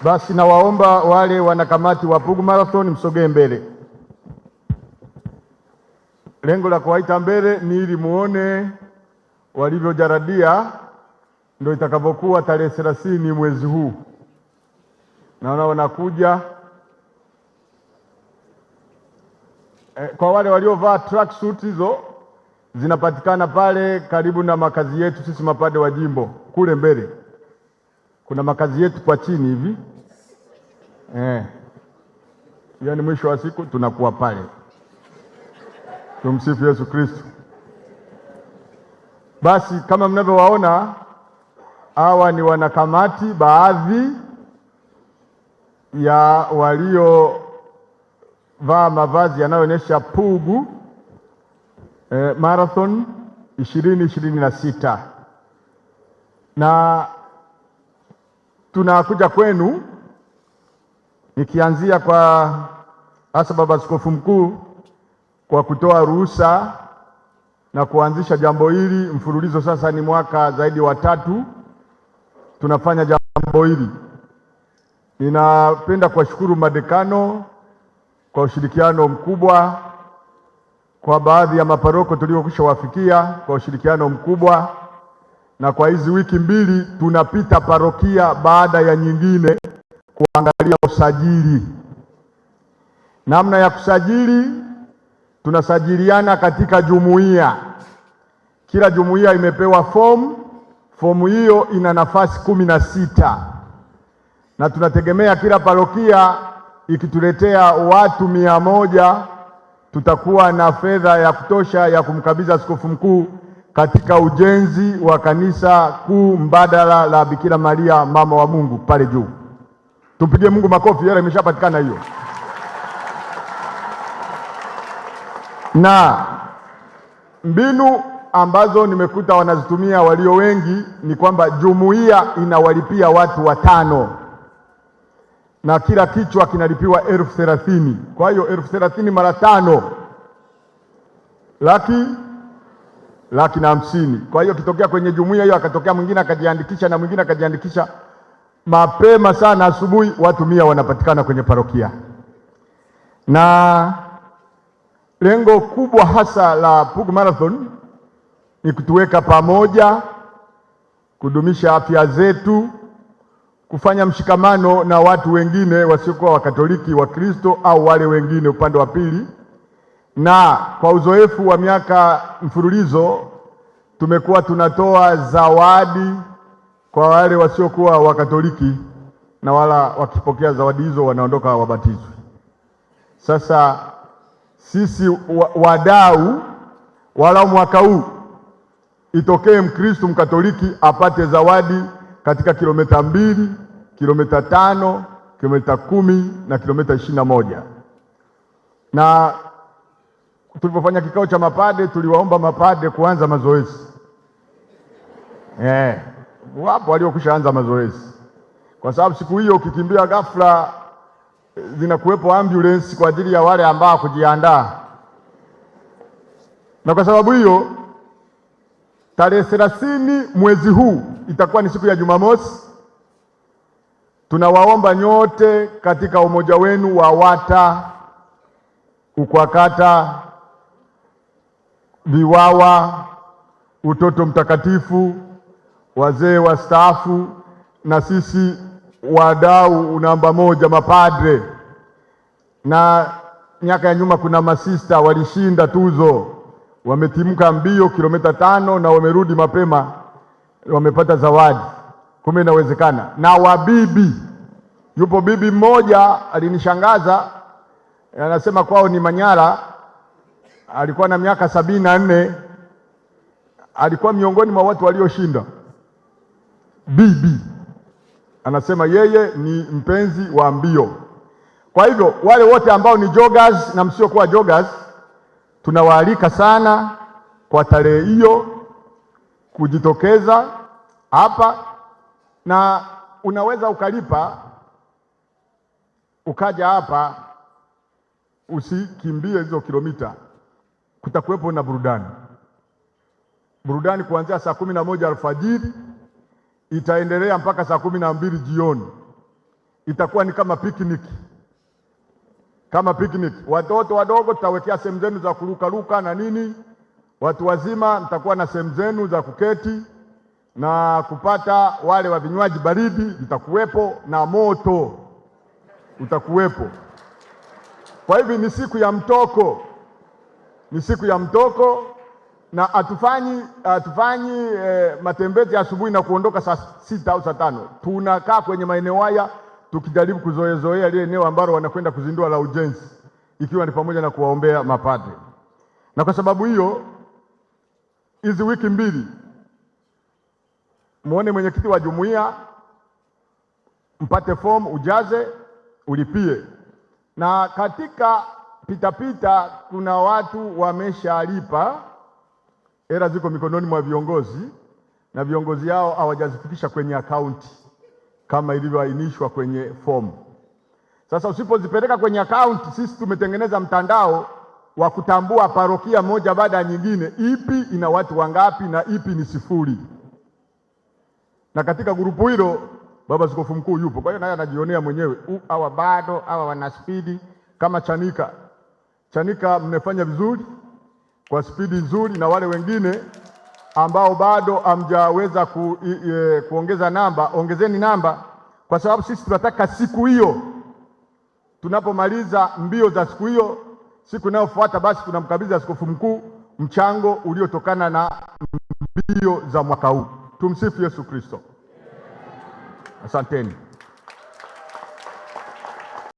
Basi nawaomba wale wanakamati wa Pugu Marathon msogee mbele. Lengo la kuwaita mbele ni ili muone walivyojaradia, ndio itakapokuwa tarehe 30 mwezi huu. Naona wanakuja. Kwa wale waliovaa track suit, hizo zinapatikana pale karibu na makazi yetu sisi mapade wa jimbo. Kule mbele kuna makazi yetu kwa chini hivi, yaani mwisho wa siku tunakuwa pale. Tumsifu Yesu Kristo. Basi kama mnavyowaona, hawa ni wanakamati, baadhi ya waliovaa mavazi yanayoonyesha Pugu Marathon 2026, na tunakuja kwenu nikianzia kwa hasa Baba Askofu Mkuu kwa kutoa ruhusa na kuanzisha jambo hili. Mfululizo sasa ni mwaka zaidi wa 3 tunafanya jambo hili. Ninapenda kuwashukuru madekano kwa ushirikiano mkubwa, kwa baadhi ya maparoko tuliokwisha wafikia kwa ushirikiano mkubwa, na kwa hizi wiki mbili tunapita parokia baada ya nyingine kuangalia usajili. Namna ya kusajili, tunasajiliana katika jumuiya. Kila jumuiya imepewa fomu. Fomu hiyo ina nafasi 16, na tunategemea kila parokia ikituletea watu 100 tutakuwa na fedha ya kutosha ya kumkabidhi askofu mkuu katika ujenzi wa kanisa kuu mbadala la Bikira Maria mama wa Mungu pale juu. Tumpige Mungu makofi, hela imeshapatikana hiyo. Na mbinu ambazo nimekuta wanazitumia walio wengi ni kwamba jumuiya inawalipia watu 5 na kila kichwa kinalipiwa 30,000. Kwa hiyo 30,000 mara 5 laki na 50. Kwa hiyo kitokea kwenye jumuiya hiyo akatokea mwingine akajiandikisha na mwingine akajiandikisha, mapema sana asubuhi watu 100 wanapatikana kwenye parokia. Na lengo kubwa hasa la Pugu Marathon ni kutuweka pamoja, kudumisha afya zetu, kufanya mshikamano na watu wengine wasiokuwa Wakatoliki, wa Kristo au wale wengine upande wa pili. Na kwa uzoefu wa miaka mfululizo tumekuwa tunatoa zawadi kwa wale wasiokuwa Wakatoliki, na wala wakipokea zawadi hizo wanaondoka wabatizwe. Sasa sisi wadau, wala mwaka huu itokee Mkristo Mkatoliki apate zawadi katika kilomita 2, kilomita 5, kilomita 10 na kilomita 21. Na tulipofanya kikao cha mapade tuliwaomba mapade kuanza mazoezi. Wapo waliokwisha anza mazoezi, kwa sababu siku hiyo ukikimbia ghafla zinakuwepo ambulance kwa ajili ya wale ambao kujiandaa. Na kwa sababu hiyo tarehe 30 mwezi huu itakuwa ni siku ya Jumamosi. Tunawaomba nyote katika umoja wenu wa WATA, UKWAKATA, VIWAWA, Utoto Mtakatifu, wazee wastaafu na sisi wadau namba 1 mapadre. Na miaka ya nyuma kuna masista walishinda tuzo, wametimka mbio kilomita 5 na wamerudi mapema, wamepata zawadi. Kumbe inawezekana. Na wabibi, yupo bibi mmoja alinishangaza, anasema kwao ni Manyara, alikuwa na miaka 74, alikuwa miongoni mwa watu walioshinda. Bibi anasema yeye ni mpenzi wa mbio. Kwa hivyo wale wote ambao ni joggers na msiokuwa joggers, tunawaalika sana kwa tarehe hiyo kujitokeza hapa, na unaweza ukalipa ukaja hapa, usikimbie hizo kilomita. Kutakuwepo na burudani kuanzia saa 11 alfajiri itaendelea mpaka saa 12 jioni. itakuwa ni kama picnic. Kama picnic. Watoto wadogo tutawekea sehemu zenu za kurukaruka na nini. Watu wazima mtakuwa na sehemu zenu za kuketi na kupata wale wa vinywaji baridi vitakuwepo na moto utakuwepo. Kwa hivyo ni siku ya mtoko. Ni siku ya mtoko na hatufanyi matembezi ya asubuhi na kuondoka saa 6 au saa 5. Tunakaa kwenye maeneo haya tukijaribu kuzoea ile eneo ambalo wanakwenda kuzindua la ujenzi, ikiwa ni pamoja na kuwaombea mapadre. Na kwa sababu hiyo hizi wiki mbili muone mwenyekiti wa jumuiya, mpate fomu, ujaze, ulipie. Na katika pitapita kuna watu wameshalipa, hela ziko mikononi mwa viongozi na viongozi hao hawajazifikisha kwenye akaunti kama ilivyoainishwa kwenye fomu. Sasa usipozipeleka kwenye akaunti, sisi tumetengeneza mtandao wa kutambua parokia moja baada ya nyingine, ipi ina watu wangapi na ipi ni sifuri. Na katika grupu hilo baba askofu mkuu yupo, kwa hiyo naye anajionea mwenyewe hawa bado, hawa wana spidi. Kama Chanika mmefanya vizuri kwa spidi nzuri, na wale wengine ambao bado hamjaweza kuongeza namba, ongezeni namba, kwa sababu sisi tunataka siku hiyo tunapomaliza mbio za siku hiyo, siku inayofuata basi tunamkabidhi askofu mkuu mchango uliotokana na mbio za mwaka huu. Tumsifu Yesu Kristo. Asanteni.